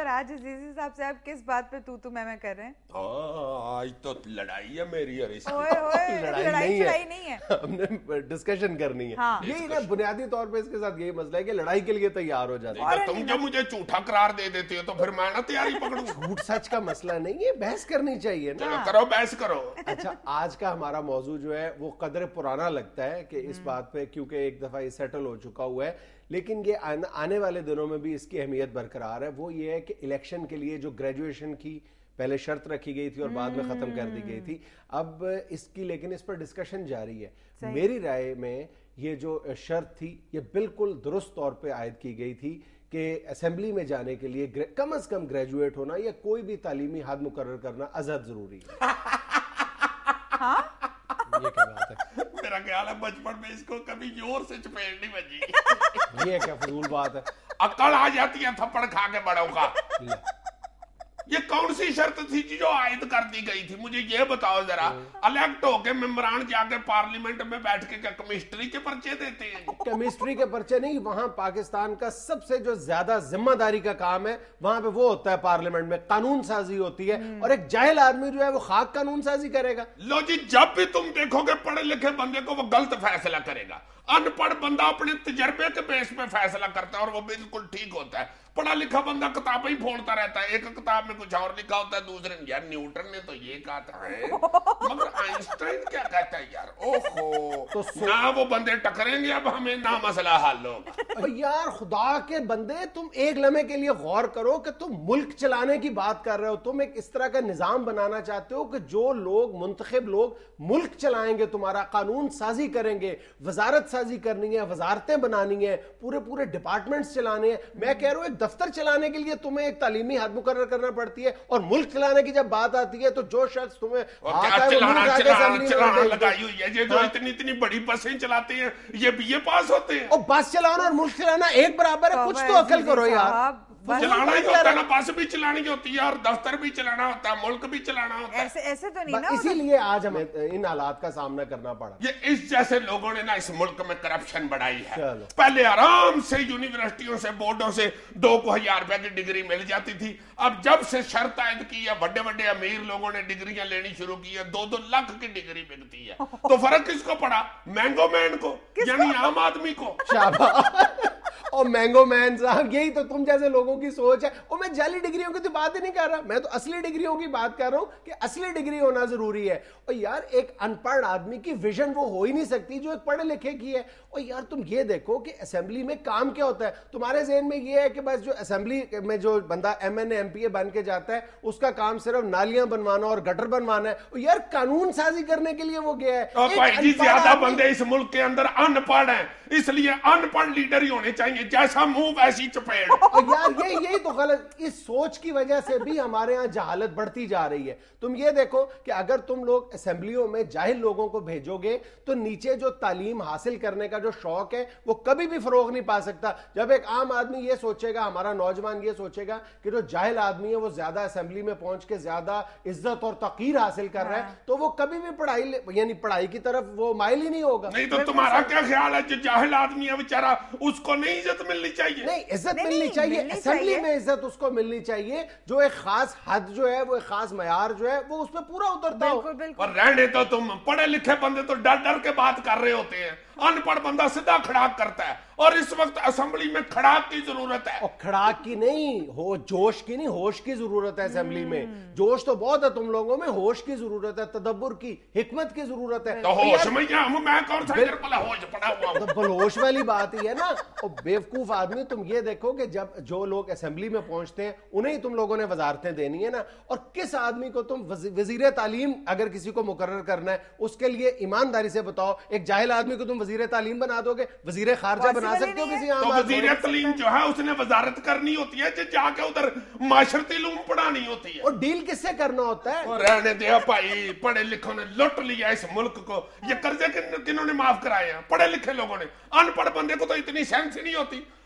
اور آج عزیزی صاحب سے آپ کس بات پہ تو میں کر رہے ہیں؟ آج تو لڑائی ہے میری اور اس کی. لڑائی نہیں ہے, ہم نے ڈسکشن کرنی ہے. یہی نا بنیادی طور پہ اس کے ساتھ یہی مسئلہ ہے کہ لڑائی کے لیے تیار ہو جاتے ہیں. تم جو مجھے جھوٹا قرار دے دیتے ہو تو پھر میں نہ تیاری پکڑوں. جھوٹ سچ کا مسئلہ نہیں ہے, بحث کرنی چاہیے نا. کرو بحث کرو. اچھا, آج کا ہمارا موضوع جو ہے وہ قدر پرانا لگتا ہے کہ اس بات پہ, کیونکہ ایک دفعہ یہ سیٹل ہو چکا ہوا ہے, لیکن یہ آنے والے دنوں میں بھی اس کی اہمیت برقرار ہے. وہ یہ ہے کہ الیکشن کے لیے جو گریجویشن کی پہلے شرط رکھی گئی تھی اور بعد میں ختم کر دی گئی تھی, اب اس کی لیکن اس پر ڈسکشن جاری ہے. میری رائے میں یہ جو شرط تھی یہ بالکل درست طور پہ عائد کی گئی تھی کہ اسمبلی میں جانے کے لیے کم از کم گریجویٹ ہونا یا کوئی بھی تعلیمی حد مقرر کرنا ازحد ضروری ہے. یہ کیا بات ہے؟ میرا خیال ہے بچپن میں اس کو کبھی زور سے چپیڑ نہیں بجی. یہ کیا فضول بات ہے؟ عقل آ جاتی ہے تھپڑ کھا کے بڑوں کا. یہ کون سی شرط تھی جو عائد کر دی گئی تھی, مجھے یہ بتاؤ ذرا. الیکٹ ہو کے ممبران جا کے پارلیمنٹ میں بیٹھ کے کیمسٹری کے پرچے دیتے ہیں؟ کیمسٹری کے پرچے نہیں, وہاں پاکستان کا سب سے جو زیادہ ذمہ داری کا کام ہے وہاں پہ وہ ہوتا ہے پارلیمنٹ میں, قانون سازی ہوتی ہے, اور ایک جاہل آدمی جو ہے وہ خاک قانون سازی کرے گا. لو جی, جب بھی تم دیکھو گے پڑھے لکھے بندے کو وہ غلط فیصلہ کرے گا. ان پڑھ بندہ اپنے تجربے کے بیس پہ فیصلہ کرتا ہے اور وہ بالکل ٹھیک ہوتا ہے. پڑھا لکھا بندہ کتابیں ہی پھوڑتا رہتا ہے, ایک کتاب میں کچھ اور لکھا ہوتا ہے, دوسرے یار نیوٹن نے تو یہ کہا تھا مگر آئنسٹائن کیا کہتا ہے یار. اوہو, نہ وہ بندے ٹکریں گے اب ہمیں, نہ مسئلہ حل ہوگا. یار خدا کے بندے, تم ایک لمحے کے لیے غور کرو کہ تم ملک چلانے کی بات کر رہے ہو, تم ایک اس طرح کا نظام بنانا چاہتے ہو کہ جو لوگ منتخب لوگ ملک چلائیں گے, تمہارا قانون سازی کریں گے, وزارت سازی کرنی ہے, وزارتیں بنانی ہیں, پورے ڈپارٹمنٹس چلانے ہیں. میں کہہ رہا ہوں ایک دفتر چلانے کے لیے تمہیں ایک تعلیمی حد مقرر کرنا پڑتی ہے, اور ملک چلانے کی جب بات آتی ہے تو جو شخص تمہیں چلانا لگائی ہوئی ہے, یہ جو اتنی بڑی بسیں چلاتے ہیں یہ بی اے پاس ہوتے ہیں. اور بس چلانا اور ملک چلانا ایک برابر ہے, کچھ تو عقل کرو یار. چلانا ہی ہوتا ہے نا, بس بھی چلانی ہوتی ہے اور دفتر بھی چلانا ہوتا ہے, ملک بھی چلانا ہوتا ہے. ایسے تو نہیں نا, اسی لیے آج ہمیں ان حالات کا سامنا کرنا پڑا. یہ اس جیسے لوگوں نے نا اس ملک میں کرپشن بڑھائی ہے. پہلے آرام سے یونیورسٹیوں سے بورڈوں سے 2,000 روپے کی ڈگری مل جاتی تھی. اب جب سے شرط عائد کی ہے, بڑے امیر لوگوں نے ڈگریاں لینی شروع کی ہے, 2-2 لاکھ کی ڈگری بکتی ہے. تو فرق کس کو پڑا؟ مینگو مین کو, یعنی عام آدمی کو. اور مینگو مین صاحب, یہی تو تم جیسے لوگوں کی سوچ ہے. اور میں جعلی ڈگریوں کی تو بات ہی نہیں کر رہا, میں تو اصلی ڈگریوں کی بات کر رہا ہوں کہ اصلی ڈگری ہونا ضروری ہے. اور یار ایک ان پڑھ آدمی کی ویژن وہ ہو ہی نہیں سکتی جو ایک پڑھے لکھے کی ہے. اور یار تم یہ دیکھو کہ اسمبلی میں کام کیا ہوتا ہے. تمہارے ذہن میں یہ ہے کہ بس جو اسمبلی میں جو بندہ M N A M P A بن کے جاتا ہے اس کا کام صرف نالیاں بنوانا اور گٹر بنوانا ہے. اور یار قانون سازی کرنے کے لیے وہ گیا ہے. زیادہ بندے اس ملک کے اندر ان پڑھ ہیں, اس لیے ان پڑھ لیڈر ہی ہونے چاہیے, جیسا منہ ویسی چپیڑ. یار یہی تو غلط, اس سوچ کی وجہ سے بھی ہمارے ہاں جہالت بڑھتی جا رہی ہے. تم یہ دیکھو کہ اگر تم لوگ اسمبلیوں میں جاہل لوگوں کو بھیجو گے تو نیچے جو تعلیم حاصل کرنے کا جو شوق ہے وہ کبھی بھی فروغ نہیں پا سکتا. جب ایک عام آدمی یہ سوچے گا, ہمارا نوجوان یہ سوچے گا کہ جو جاہل آدمی ہے وہ زیادہ اسمبلی میں پہنچ کے زیادہ عزت اور توقیر حاصل کر رہا ہے, تو وہ کبھی بھی پڑھائی کی طرف وہ مائل ہی نہیں ہوگا. نہیں تو تمہارا کیا خیال ہے جو جاہل آدمی ہے بیچارہ, اس کو نہیں عزت ملنی چاہیے؟ نہیں, عزت ملنی چاہیے, اسمبلی میں عزت اس کو ملنی چاہیے جو ایک خاص حد جو ہے, وہ ایک خاص معیار جو ہے وہ اس پہ پورا اترتا ہو. اور رہنے تو تم پڑھے لکھے بندے تو ڈر کے بات کر رہے ہوتے ہیں, ان پڑھ بندہ سیدھا کھڑاک کرتا ہے, اور اس وقت اسمبلی میں کھڑاک کی ضرورت ہے. اور کھڑاک کی نہیں, جوش کی نہیں, ہوش کی ضرورت ہے اسمبلی میں. جوش تو بہت ہے تم لوگوں میں, ہوش کی ضرورت ہے, تدبر کی, حکمت کی ضرورت ہے. تو ہوش میں میں کون سا ہوش پڑا ہوا, بلوش والی بات ہی ہے نا. اور بیوقوف آدمی, تم یہ دیکھو کہ جب جو لوگ اسمبلی میں پہنچتے ہیں انہیں تم لوگوں نے وزارتیں دینی ہے نا, اور کس آدمی کو تم وزیر تعلیم اگر کسی کو مقرر کرنا ہے اس کے لیے ایمانداری سے بتاؤ, ایک جاہل آدمی کو تم وزیر تعلیم بنا دو گے؟ وزیر خارجہ بنا سکتے ہو کسی عام آدمی؟ وزیر تعلیم جو ہے اس نے وزارت کرنی ہوتی ہے, جا کے ادھر معاشرتی علوم پڑھانی ہوتی ہے. اور ڈیل کس سے کرنا ہوتا ہے؟ رہنے دیا بھائی, پڑھے لکھوں نے لٹ لیا اس ملک کو. یہ قرضے کنہوں نے معاف کرائے ہیں؟ پڑھے لکھے لوگوں نے. ان پڑھ بندے کو تو اتنی سینس ہی نہیں ہوتی,